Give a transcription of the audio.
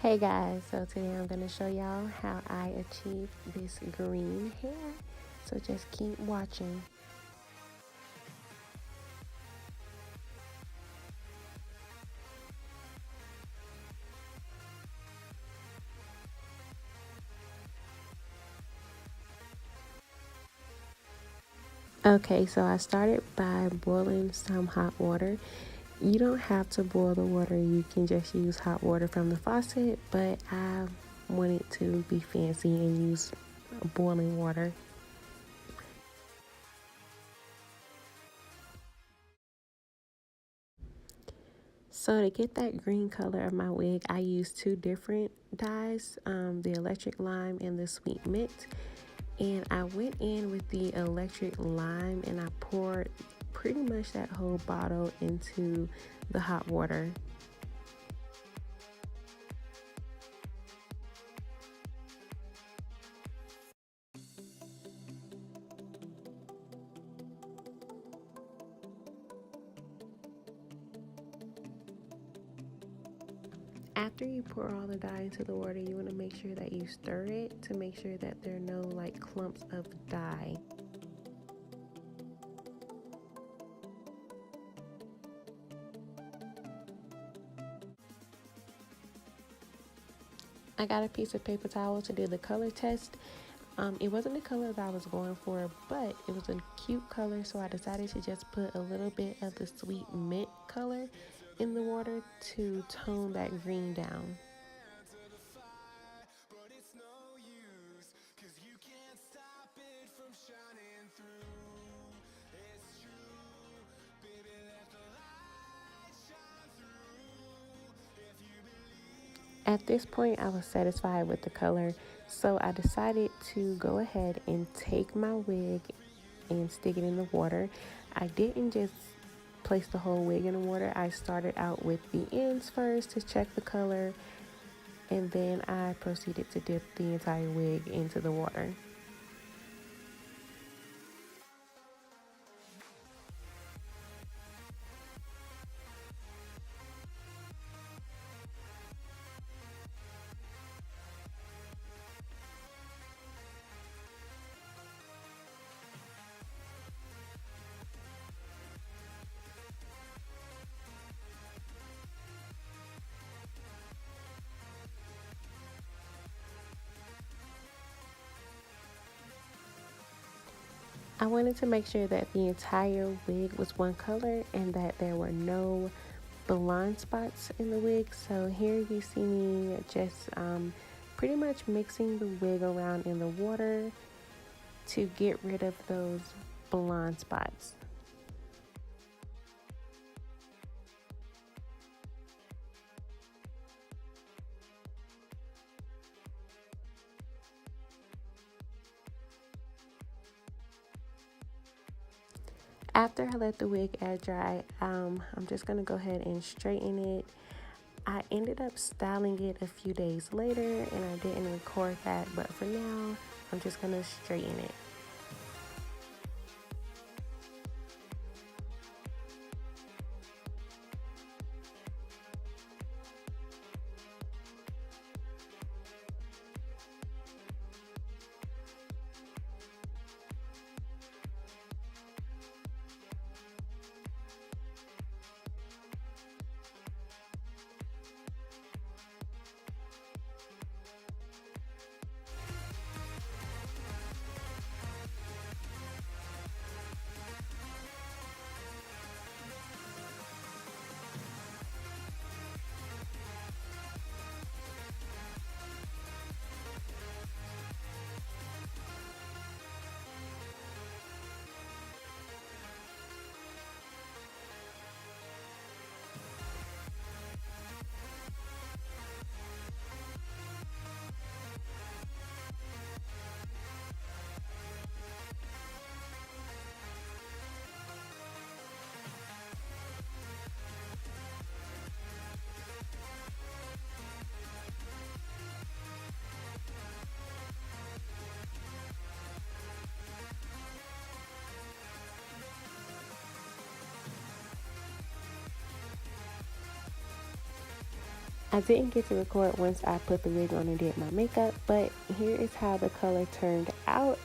Hey guys, so today I'm going to show y'all how I achieved this green hair. So just keep watching. Okay, so I started by boiling some hot water. You don't have to boil the water, you can just use hot water from the faucet, but I wanted to be fancy and use boiling water. So to get that green color of my wig, I used two different dyes, the electric lime and the sweet mint. And I went in with the electric lime and I poured pretty much that whole bottle into the hot water. After you pour all the dye into the water, you want to make sure that you stir it to make sure that there are no like clumps of dye. I got a piece of paper towel to do the color test. It wasn't the color that I was going for, but it was a cute color, so I decided to just put a little bit of the sweet mint color in the water to tone that green down. At this point, I was satisfied with the color, so I decided to go ahead and take my wig and stick it in the water. I didn't just place the whole wig in the water. I started out with the ends first to check the color, and then I proceeded to dip the entire wig into the water. I wanted to make sure that the entire wig was one color and that there were no blonde spots in the wig. So here you see me just pretty much mixing the wig around in the water to get rid of those blonde spots. After I let the wig air dry, I'm just going to go ahead and straighten it. I ended up styling it a few days later and I didn't record that, but for now, I'm just going to straighten it. I didn't get to record once I put the wig on and did my makeup, but here is how the color turned out